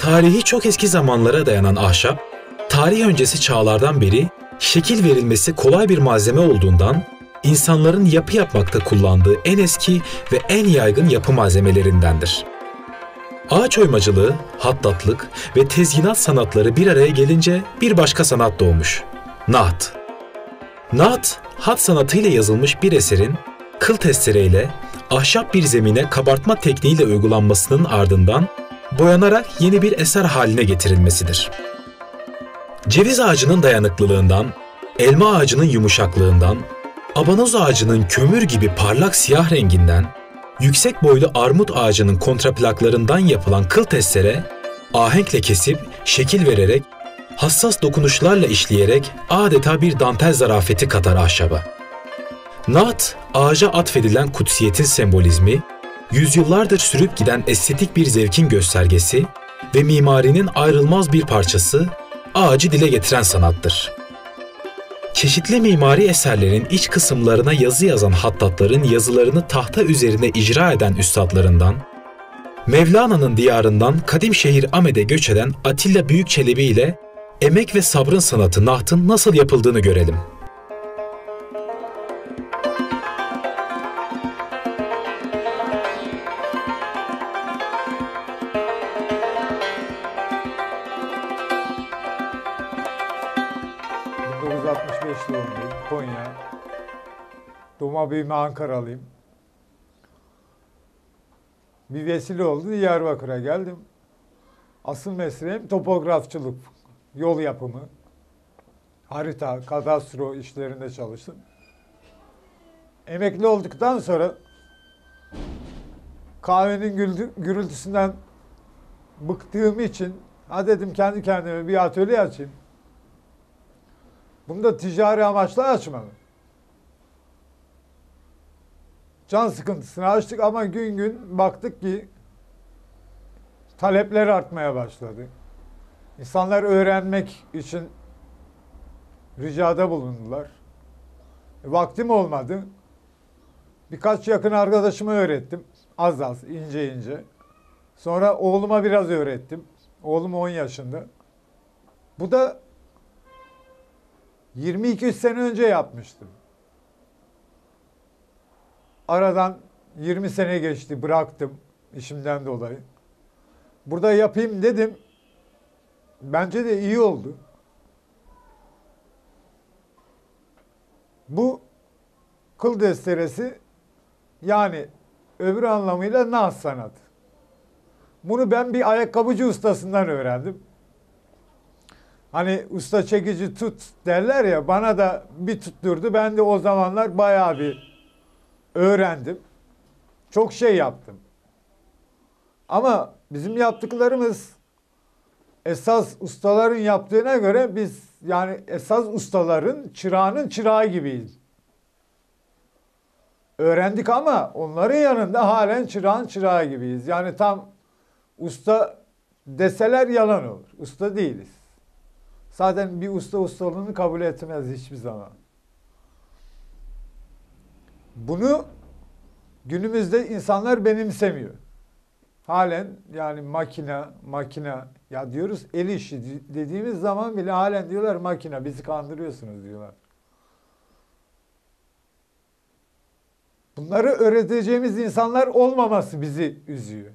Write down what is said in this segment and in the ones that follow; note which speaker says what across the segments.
Speaker 1: Tarihi çok eski zamanlara dayanan ahşap, tarih öncesi çağlardan beri şekil verilmesi kolay bir malzeme olduğundan insanların yapı yapmakta kullandığı en eski ve en yaygın yapı malzemelerindendir. Ağaç oymacılığı, hattatlık ve tezginat sanatları bir araya gelince bir başka sanat doğmuş. Naht. Naht, hat sanatıyla yazılmış bir eserin kıl testereyle ahşap bir zemine kabartma tekniğiyle uygulanmasının ardından boyanarak yeni bir eser haline getirilmesidir. Ceviz ağacının dayanıklılığından, elma ağacının yumuşaklığından, abanoz ağacının kömür gibi parlak siyah renginden, yüksek boylu armut ağacının kontraplaklarından yapılan kıl testere, ahenkle kesip, şekil vererek, hassas dokunuşlarla işleyerek adeta bir dantel zarafeti katar ahşaba. Naht, ağaca atfedilen kutsiyetin sembolizmi, yüzyıllardır sürüp giden estetik bir zevkin göstergesi ve mimarinin ayrılmaz bir parçası, ağacı dile getiren sanattır. Çeşitli mimari eserlerin iç kısımlarına yazı yazan hattatların yazılarını tahta üzerine icra eden üstadlarından, Mevlana'nın diyarından kadim şehir Amed'e göç eden Atilla Büyükçelebi ile emek ve sabrın sanatı nahtın nasıl yapıldığını görelim.
Speaker 2: doğumluyum, Konya. Doğma büyüme Ankaralıyım. Bir vesile oldu, Diyarbakır'a geldim. Asıl mesleğim topografçılık, yol yapımı, harita, kadastro işlerinde çalıştım. Emekli olduktan sonra kahvenin gürültüsünden bıktığım için ha dedim kendi kendime bir atölye açayım. Bunu da ticari amaçla açmadım. Can sıkıntısını açtık ama gün gün baktık ki talepler artmaya başladı. İnsanlar öğrenmek için ricada bulundular. Vaktim olmadı. Birkaç yakın arkadaşıma öğrettim. Az az, ince ince. Sonra oğluma biraz öğrettim. Oğlum 10 yaşında. Bu da 22 sene önce yapmıştım. Aradan 20 sene geçti, bıraktım işimden dolayı. Burada yapayım dedim. Bence de iyi oldu. Bu kıl desteresi, yani öbür anlamıyla naz sanatı. Bunu ben bir ayakkabıcı ustasından öğrendim. Hani usta çekici tut derler ya, bana da bir tutturdu. Ben de o zamanlar bayağı bir öğrendim. Çok şey yaptım. Ama bizim yaptıklarımız esas ustaların yaptığına göre biz yani esas ustaların çırağının çırağı gibiyiz. Öğrendik ama onların yanında halen çırağın çırağı gibiyiz. Yani tam usta deseler yalan olur. Usta değiliz. Zaten bir usta ustalığını kabul etmez hiçbir zaman. Bunu günümüzde insanlar benimsemiyor. Halen yani makine ya diyoruz, el işi dediğimiz zaman bile halen diyorlar makine, bizi kandırıyorsunuz diyorlar. Bunları öğreteceğimiz insanlar olmaması bizi üzüyor.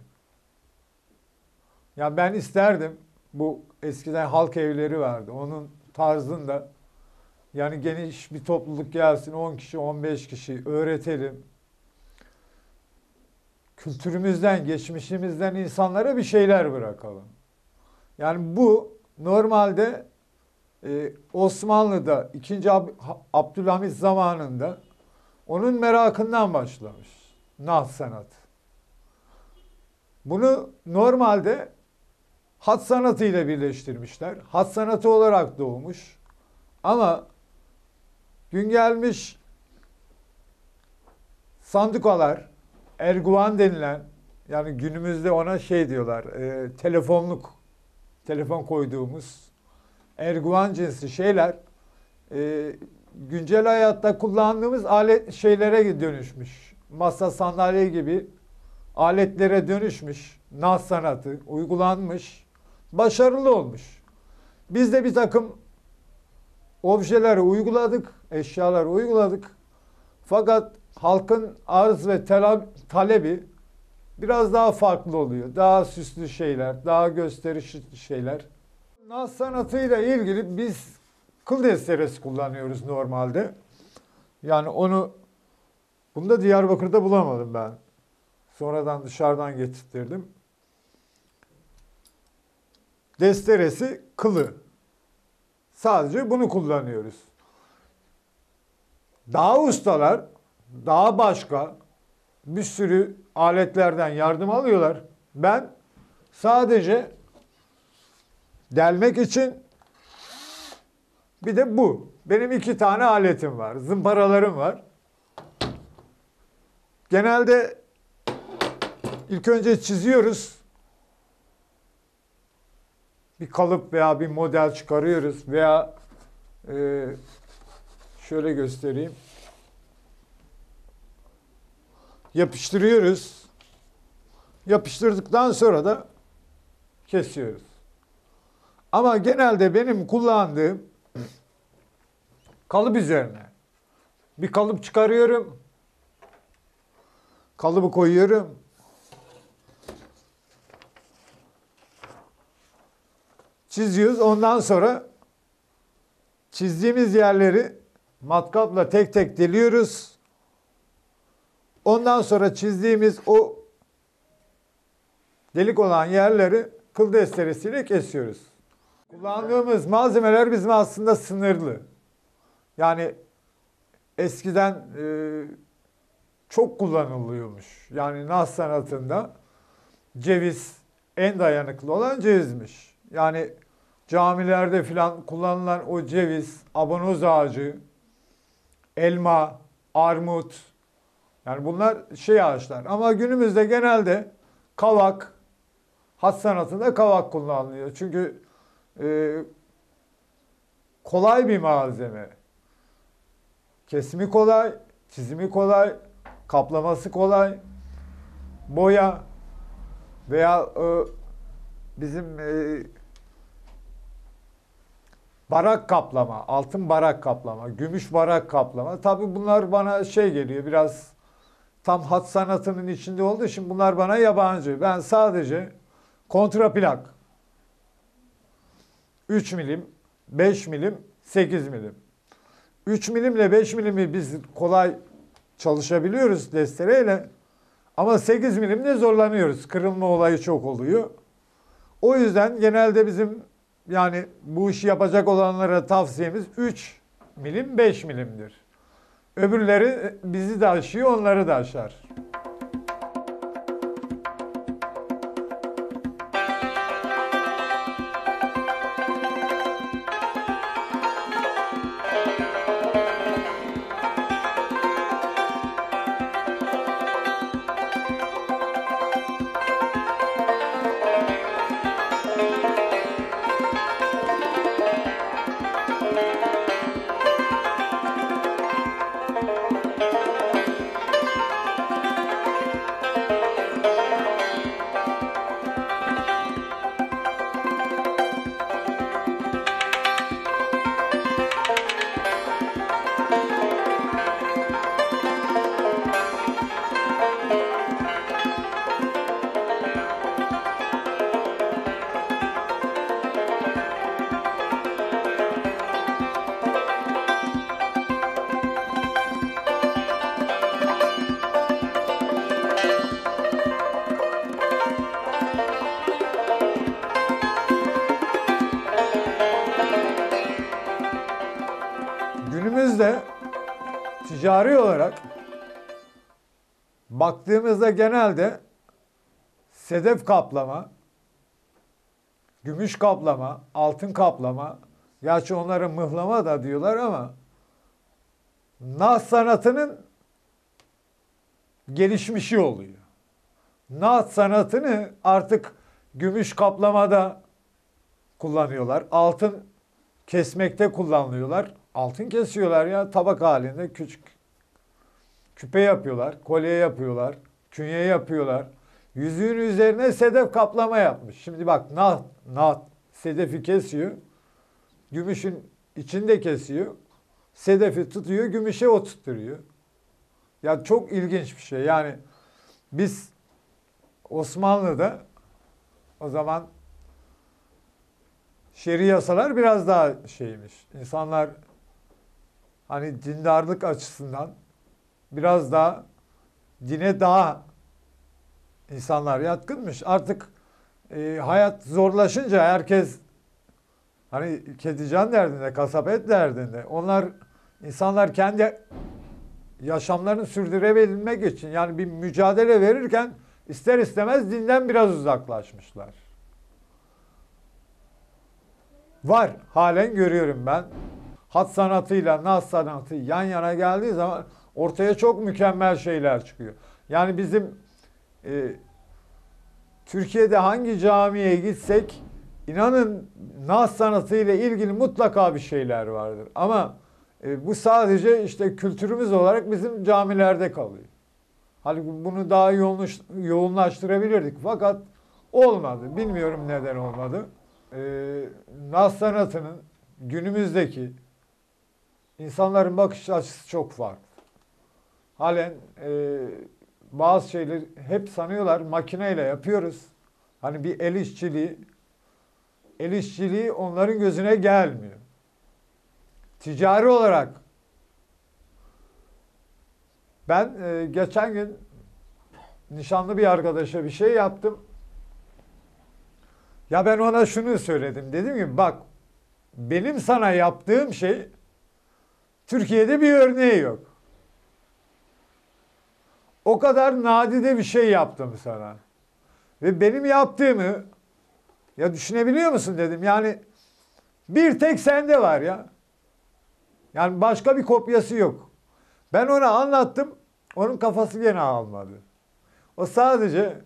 Speaker 2: Ya ben isterdim, bu eskiden halk evleri vardı. Onun tarzında yani geniş bir topluluk gelsin, 10 kişi, 15 kişi öğretelim. Kültürümüzden, geçmişimizden insanlara bir şeyler bırakalım. Yani bu normalde Osmanlı'da 2. Abdülhamit zamanında onun merakından başlamış naht sanatı. Bunu normalde hat sanatı ile birleştirmişler. Hat sanatı olarak doğmuş. Ama gün gelmiş sandukalar, erguvan denilen, yani günümüzde ona şey diyorlar, telefon koyduğumuz erguvan cinsi şeyler güncel hayatta kullandığımız alet şeylere dönüşmüş. Masa, sandalye gibi aletlere dönüşmüş. Naz sanatı uygulanmış. başarılı olmuş. Biz de bir takım objeleri uyguladık, eşyaları uyguladık. Fakat halkın arz ve talebi biraz daha farklı oluyor. Daha süslü şeyler, daha gösterişli şeyler. Naz sanatıyla ilgili biz kıl testeresi kullanıyoruz normalde. Yani bunu da Diyarbakır'da bulamadım ben. Sonradan dışarıdan getirttirdim. Desteresi kılı. Sadece bunu kullanıyoruz. Daha ustalar, daha başka bir sürü aletlerden yardım alıyorlar. Ben sadece delmek için bir de bu. Benim 2 tane aletim var. Zımparalarım var. Genelde ilk önce çiziyoruz. Bir kalıp veya bir model çıkarıyoruz veya şöyle göstereyim. Yapıştırıyoruz. Yapıştırdıktan sonra da kesiyoruz. Ama genelde benim kullandığım kalıp üzerine. Bir kalıp çıkarıyorum. Kalıbı koyuyorum. Çiziyoruz. Ondan sonra çizdiğimiz yerleri matkapla tek tek deliyoruz. Ondan sonra çizdiğimiz o delik olan yerleri kıl desteresiyle kesiyoruz. Kullandığımız malzemeler bizim aslında sınırlı. Yani eskiden çok kullanılıyormuş. Yani naz sanatında ceviz en dayanıklı olan cevizmiş. Yani camilerde filan kullanılan o ceviz, abanoz ağacı, elma, armut, yani bunlar ağaçlar. Ama günümüzde genelde kavak, hat sanatında kavak kullanılıyor. Çünkü kolay bir malzeme. Kesimi kolay, çizimi kolay, kaplaması kolay, boya veya bizim barak kaplama, altın barak kaplama, gümüş barak kaplama. Tabii bunlar bana geliyor, biraz tam hat sanatının içinde olduğu için bunlar bana yabancı. Ben sadece kontraplak 3 milim, 5 milim, 8 milim. 3 milimle 5 milimi biz kolay çalışabiliyoruz destereyle. Ama 8 milimde zorlanıyoruz. Kırılma olayı çok oluyor. O yüzden genelde bizim yani bu işi yapacak olanlara tavsiyemiz 3 milim, 5 milimdir. Öbürleri bizi de aşıyor, onları da aşar. Günümüzde ticari olarak baktığımızda genelde sedef kaplama, gümüş kaplama, altın kaplama, gerçi onlara mıhlama da diyorlar ama naz sanatının gelişmişi oluyor. Naz sanatını artık gümüş kaplamada kullanıyorlar. Altın kesmekte kullanıyorlar. Altın kesiyorlar ya, tabak halinde küçük. Küpe yapıyorlar, kolye yapıyorlar, künye yapıyorlar. Yüzüğün üzerine sedef kaplama yapmış. Şimdi bak naht sedefi kesiyor. Gümüşün içinde kesiyor. Sedefi tutuyor, gümüşe oturtturuyor. Ya çok ilginç bir şey. Yani biz Osmanlı'da o zaman şer'i yasalar biraz daha şeymiş. İnsanlar hani dindarlık açısından biraz daha dine daha insanlar yatkınmış. Artık hayat zorlaşınca herkes hani kedican derdinde, kasap et derdinde. İnsanlar kendi yaşamlarını sürdürebilmek için yani bir mücadele verirken ister istemez dinden biraz uzaklaşmışlar. Var. Halen görüyorum ben. Hat sanatıyla naz sanatı yan yana geldiği zaman ortaya çok mükemmel şeyler çıkıyor. Yani bizim Türkiye'de hangi camiye gitsek inanın naz sanatıyla ilgili mutlaka bir şeyler vardır. Ama bu sadece işte kültürümüz olarak bizim camilerde kalıyor. Halbuki bunu daha yoğunlaştırabilirdik. Fakat olmadı. Bilmiyorum neden olmadı. Naz sanatının günümüzdeki insanların bakış açısı çok farklı. Halen bazı şeyleri hep sanıyorlar makineyle yapıyoruz. Hani bir el işçiliği onların gözüne gelmiyor. Ticari olarak ben geçen gün nişanlı bir arkadaşa bir şey yaptım. Ya ben ona şunu söyledim. Dedim ki bak benim sana yaptığım şey Türkiye'de bir örneği yok. O kadar nadide bir şey yaptım sana. Ve benim yaptığımı ya düşünebiliyor musun dedim. Yani bir tek sende var ya. Yani başka bir kopyası yok. Ben ona anlattım. Onun kafası gene almadı. O sadece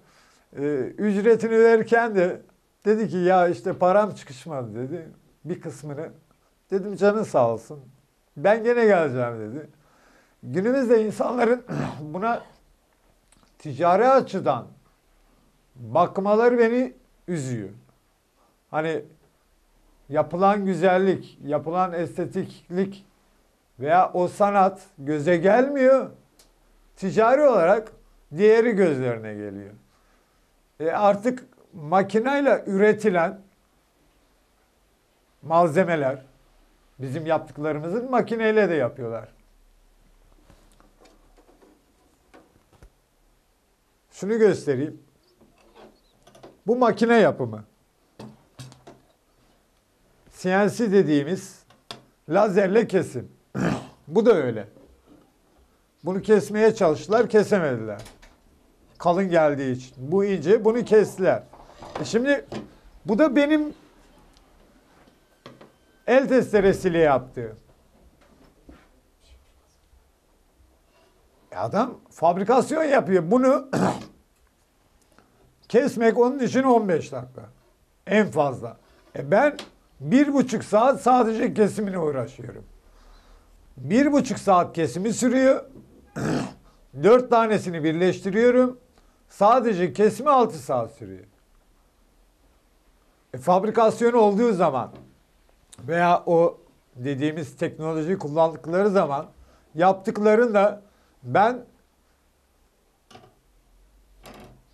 Speaker 2: ücretini verirken de dedi ki ya işte param çıkışmadı dedi. Bir kısmını. Dedim canın sağ olsun. Ben gene geleceğim dedi. Günümüzde insanların buna ticari açıdan bakmaları beni üzüyor. Hani yapılan güzellik, yapılan estetiklik veya o sanat göze gelmiyor. Ticari olarak diğeri gözlerine geliyor. Artık makineyle üretilen malzemeler, bizim yaptıklarımızın makineyle de yapıyorlar. Şunu göstereyim. Bu makine yapımı. CNC dediğimiz lazerle kesim. Bu da öyle. Bunu kesmeye çalıştılar, kesemediler. Kalın geldiği için. Bu ince, bunu kestiler. Şimdi bu da benim el testeresiyle yaptığım. Adam fabrikasyon yapıyor. Bunu kesmek onun için 15 dakika. En fazla. Ben 1,5 saat sadece kesimine uğraşıyorum. 1,5 saat kesimi sürüyor. 4 tanesini birleştiriyorum. Sadece kesimi 6 saat sürüyor. Fabrikasyon olduğu zaman veya o dediğimiz teknolojiyi kullandıkları zaman yaptıklarında ben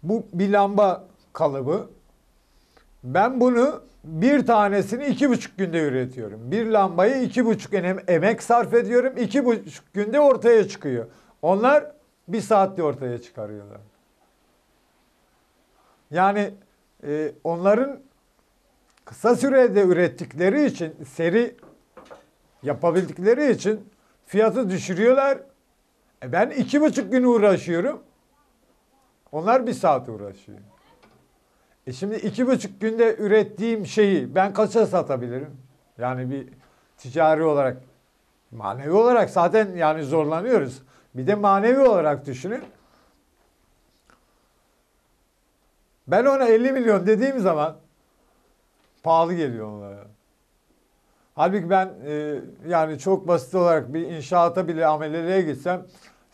Speaker 2: bu bir lamba kalıbı. Ben bunu bir tanesini 2,5 günde üretiyorum. Bir lambayı 2,5 emek sarf ediyorum. 2,5 günde ortaya çıkıyor. Onlar 1 saatte ortaya çıkarıyorlar. Yani onların kısa sürede ürettikleri için, seri yapabildikleri için fiyatı düşürüyorlar. Ben 2,5 gün uğraşıyorum. Onlar 1 saat uğraşıyor. Şimdi 2,5 günde ürettiğim şeyi ben kaça satabilirim? Yani bir ticari olarak, manevi olarak zaten yani zorlanıyoruz. Bir de manevi olarak düşünün. Ben ona 50 milyon dediğim zaman pahalı geliyor onlara. Halbuki ben yani çok basit olarak bir inşaata bile ameliyeye gitsem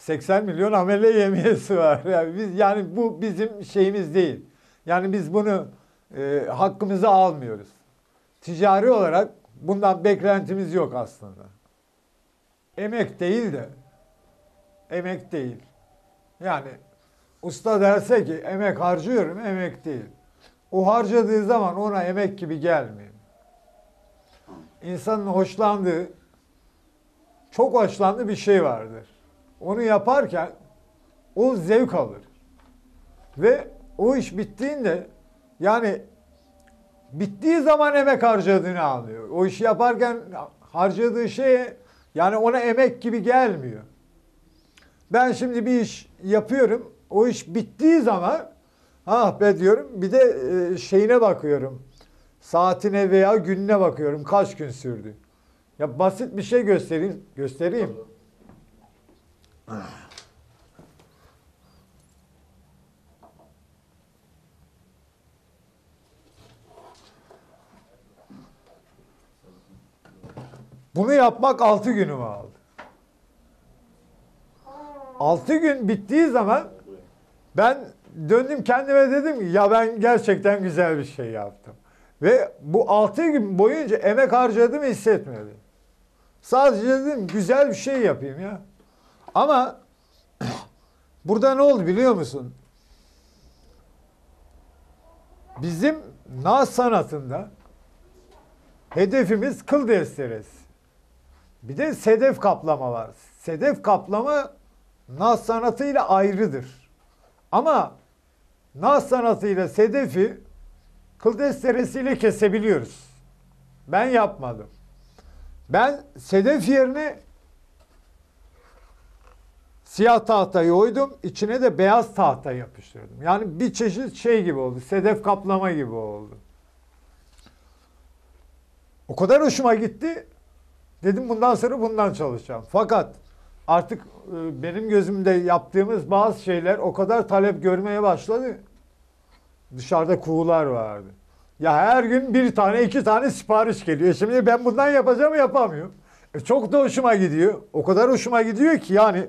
Speaker 2: 80 milyon amele yemiyesi var. Yani bu bizim şeyimiz değil. Yani biz bunu hakkımızı almıyoruz. Ticari olarak bundan beklentimiz yok aslında. Emek değil de. Emek değil. Yani usta derse ki emek harcıyorum, emek değil. O harcadığı zaman ona emek gibi gelmiyor. İnsanın hoşlandığı, çok hoşlandığı bir şey vardır. Onu yaparken o zevk alır. Ve o iş bittiğinde, yani bittiği zaman emek harcadığını anlıyor. O işi yaparken harcadığı şeye, yani ona emek gibi gelmiyor. Ben şimdi bir iş yapıyorum. O iş bittiği zaman ah be diyorum. Bir de şeyine bakıyorum. Saatine veya gününe bakıyorum. Kaç gün sürdü. Ya basit bir şey göstereyim. Bunu yapmak 6 günümü aldı. 6 gün bittiği zaman ben döndüm kendime, dedim ki ya ben gerçekten güzel bir şey yaptım. Ve bu 6 gün boyunca emek harcadığımı hissetmedim. Sadece dedim güzel bir şey yapayım ya. Ama burada ne oldu biliyor musun? Bizim naz sanatında hedefimiz kıl desteresi. Bir de sedef kaplama var. Sedef kaplama naz sanatıyla ayrıdır. Ama naz sanatıyla sedefi kıl desteresiyle kesebiliyoruz. Ben yapmadım. Ben sedef yerine siyah tahtayı oydum, içine de beyaz tahta yapıştırdım. Yani bir çeşit şey gibi oldu, sedef kaplama gibi oldu. O kadar hoşuma gitti, dedim bundan sonra bundan çalışacağım. Fakat artık benim gözümde yaptığımız bazı şeyler o kadar talep görmeye başladı. Dışarıda kuğular vardı. Ya her gün bir tane, iki tane sipariş geliyor. Şimdi ben bundan yapacağım, yapamıyorum. Çok da hoşuma gidiyor. O kadar hoşuma gidiyor ki yani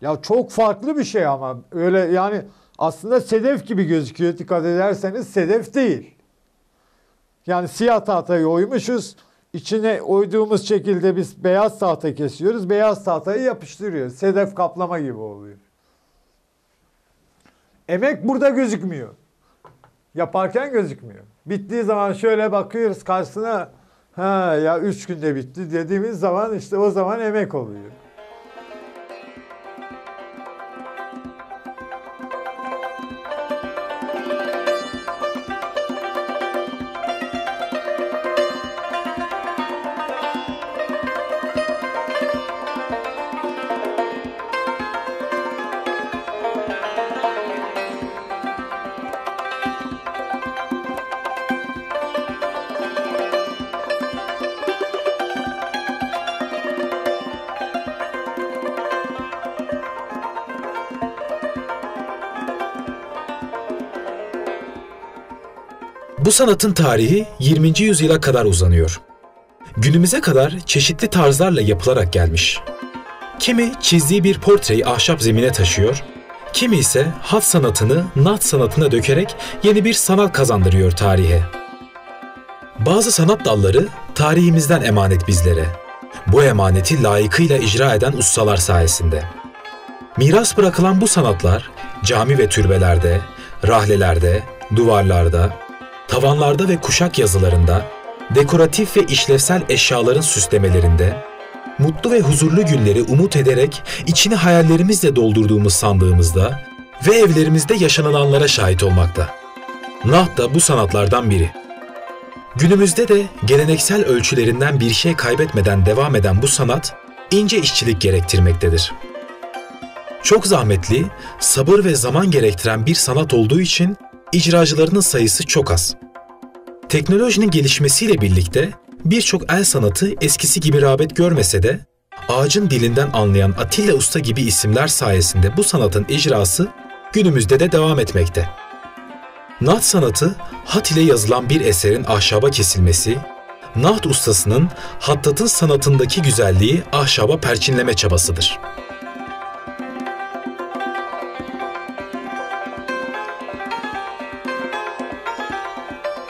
Speaker 2: ya çok farklı bir şey ama öyle yani aslında sedef gibi gözüküyor. Dikkat ederseniz sedef değil. Yani siyah tahtayı oymuşuz. İçine oyduğumuz şekilde biz beyaz tahta kesiyoruz. Beyaz tahtayı yapıştırıyoruz. Sedef kaplama gibi oluyor. Emek burada gözükmüyor. Yaparken gözükmüyor. Bittiği zaman şöyle bakıyoruz karşısına, ha ya 3 günde bitti dediğimiz zaman işte o zaman emek oluyor.
Speaker 1: Bu sanatın tarihi 20. yüzyıla kadar uzanıyor. Günümüze kadar çeşitli tarzlarla yapılarak gelmiş. Kimi çizdiği bir portreyi ahşap zemine taşıyor, kimi ise hat sanatını naht sanatına dökerek yeni bir sanat kazandırıyor tarihe. Bazı sanat dalları tarihimizden emanet bizlere. Bu emaneti layıkıyla icra eden ustalar sayesinde. Miras bırakılan bu sanatlar cami ve türbelerde, rahlelerde, duvarlarda, tavanlarda ve kuşak yazılarında, dekoratif ve işlevsel eşyaların süslemelerinde, mutlu ve huzurlu günleri umut ederek içini hayallerimizle doldurduğumuz sandığımızda ve evlerimizde yaşanılanlara şahit olmakta. Naht da bu sanatlardan biri. Günümüzde de geleneksel ölçülerinden bir şey kaybetmeden devam eden bu sanat, ince işçilik gerektirmektedir. Çok zahmetli, sabır ve zaman gerektiren bir sanat olduğu için icracılarının sayısı çok az. Teknolojinin gelişmesiyle birlikte birçok el sanatı eskisi gibi rağbet görmese de ağacın dilinden anlayan Atilla Usta gibi isimler sayesinde bu sanatın icrası günümüzde de devam etmekte. Naht sanatı, hat ile yazılan bir eserin ahşaba kesilmesi, naht ustasının hattatın sanatındaki güzelliği ahşaba perçinleme çabasıdır.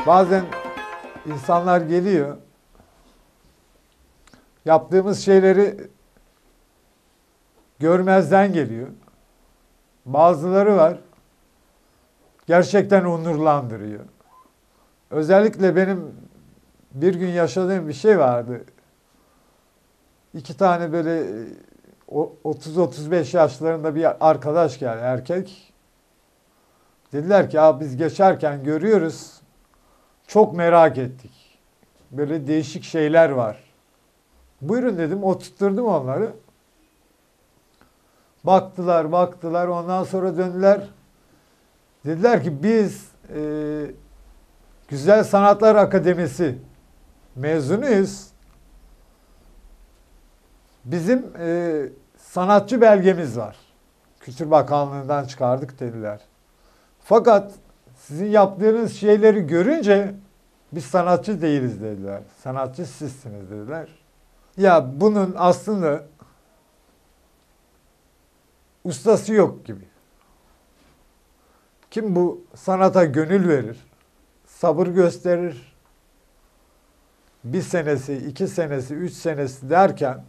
Speaker 2: Bazen insanlar geliyor, yaptığımız şeyleri görmezden geliyor. Bazıları var, gerçekten onurlandırıyor. Özellikle benim bir gün yaşadığım bir şey vardı. İki tane böyle 30-35 yaşlarında bir arkadaş geldi, erkek. Dediler ki abi biz geçerken görüyoruz, çok merak ettik. Böyle değişik şeyler var. Buyurun dedim, oturtturdum onları. Baktılar, ondan sonra döndüler. Dediler ki biz Güzel Sanatlar Akademisi mezunuyuz. Bizim sanatçı belgemiz var. Kültür Bakanlığı'ndan çıkardık dediler. Fakat sizin yaptığınız şeyleri görünce biz sanatçı değiliz dediler. Sanatçı sizsiniz dediler. Ya bunun aslında ustası yok gibi. Kim bu sanata gönül verir, sabır gösterir, 1 senesi, 2 senesi, 3 senesi derken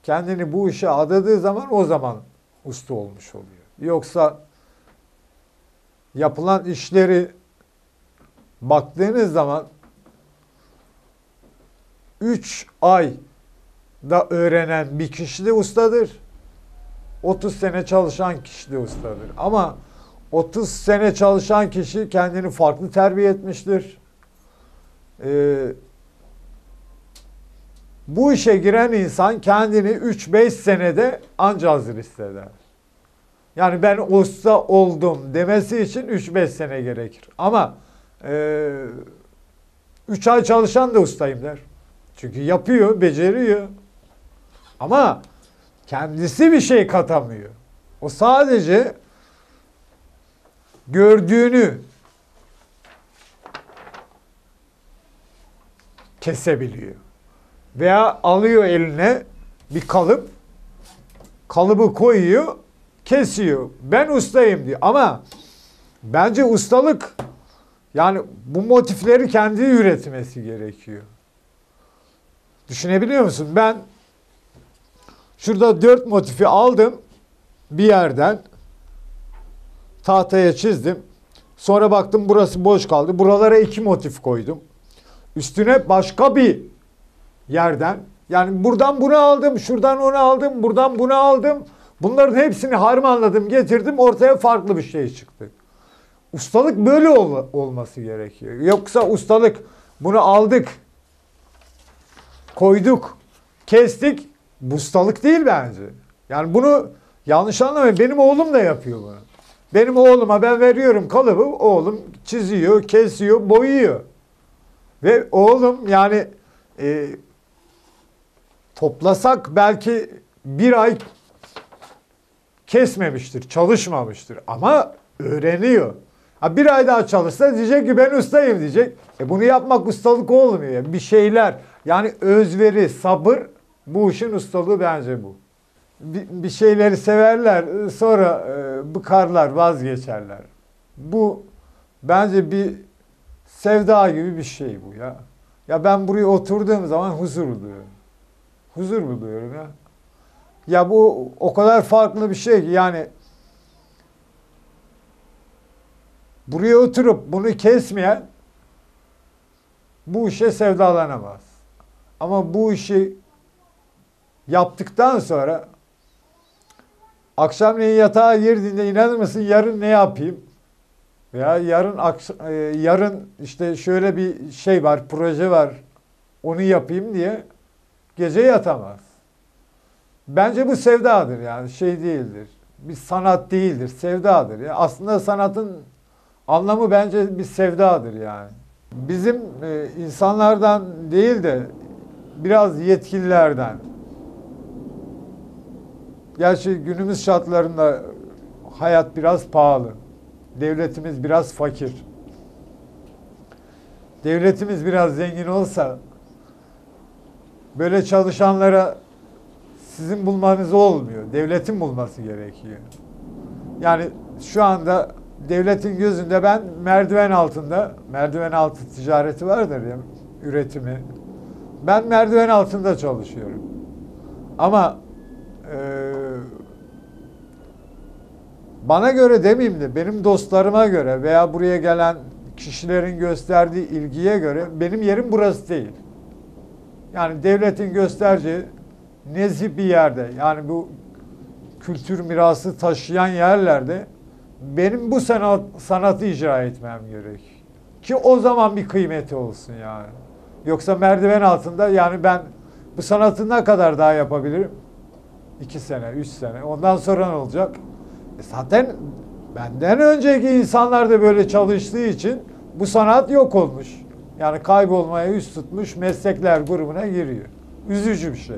Speaker 2: kendini bu işe adadığı zaman o zaman usta olmuş oluyor. Yoksa yapılan işleri baktığınız zaman 3 ayda öğrenen bir kişi de ustadır. 30 sene çalışan kişi de ustadır. Ama 30 sene çalışan kişi kendini farklı terbiye etmiştir. Bu işe giren insan kendini 3-5 senede anca hazır hisseder. Yani ben usta oldum demesi için 3-5 sene gerekir. Ama 3 ay çalışan da ustayım der. Çünkü yapıyor, beceriyor. Ama kendisi bir şey katamıyor. O sadece gördüğünü kesebiliyor. Veya alıyor eline bir kalıp, kalıbı koyuyor, kesiyor. Ben ustayım diyor. Ama bence ustalık, yani bu motifleri kendi üretmesi gerekiyor. Düşünebiliyor musun? Ben şurada 4 motifi aldım bir yerden, tahtaya çizdim. Sonra baktım burası boş kaldı. Buralara 2 motif koydum. Üstüne başka bir yerden, yani buradan bunu aldım, şuradan onu aldım, buradan bunu aldım. Bunların hepsini harmanladım, getirdim, ortaya farklı bir şey çıktı. Ustalık böyle olması gerekiyor. Yoksa ustalık bunu aldık, koyduk, kestik. Bu ustalık değil bence. Yani bunu yanlış anlamayın. Benim oğlum da yapıyor bunu. Benim oğluma ben veriyorum kalıbı, oğlum çiziyor, kesiyor, boyuyor. Ve oğlum yani toplasak belki 1 ay kesmemiştir, çalışmamıştır. Ama öğreniyor. Ha, 1 ay daha çalışsa diyecek ki ben ustayım diyecek. Bunu yapmak ustalık olmuyor. Bir şeyler, yani özveri, sabır, bu işin ustalığı bence bu. Bir şeyleri severler, sonra bıkarlar, vazgeçerler. Bu bence bir sevda gibi bir şey bu ya. Ya ben buraya oturduğum zaman huzur buluyorum. Huzur buluyorum ya. Ya bu o kadar farklı bir şey ki, yani buraya oturup bunu kesmeyen bu işe sevdalanamaz. Ama bu işi yaptıktan sonra akşamleyin yatağa girdiğinde inanır mısın yarın ne yapayım? Veya yarın işte şöyle bir şey var, proje var, onu yapayım diye gece yatamaz. Bence bu sevdadır, yani şey değildir. Bir sanat değildir, sevdadır. Yani aslında sanatın anlamı bence bir sevdadır yani. Bizim insanlardan değil de biraz yetkililerden. Gerçi günümüz şartlarında hayat biraz pahalı. Devletimiz biraz fakir. Devletimiz biraz zengin olsa böyle çalışanlara sizin bulmanız olmuyor. Devletin bulması gerekiyor. Yani şu anda devletin gözünde ben merdiven altında, merdiven altı ticareti vardır ya, üretimi. Ben merdiven altında çalışıyorum. Ama bana göre demeyeyim de benim dostlarıma göre veya buraya gelen kişilerin gösterdiği ilgiye göre benim yerim burası değil. Yani devletin göstereceği nezih bir yerde, yani bu kültür mirası taşıyan yerlerde benim bu sanatı icra etmem gerek. Ki o zaman bir kıymeti olsun yani. Yoksa merdiven altında yani ben bu sanatı ne kadar daha yapabilirim? 2 sene, 3 sene. Ondan sonra ne olacak? Zaten benden önceki insanlar da böyle çalıştığı için bu sanat yok olmuş. Yani kaybolmaya yüz tutmuş meslekler grubuna giriyor. Üzücü bir şey.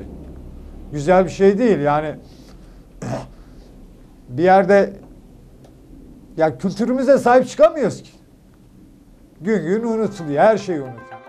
Speaker 2: Güzel bir şey değil yani. Bir yerde ya kültürümüze sahip çıkamıyoruz ki. Gün gün unutuluyor. Her şey unutuluyor.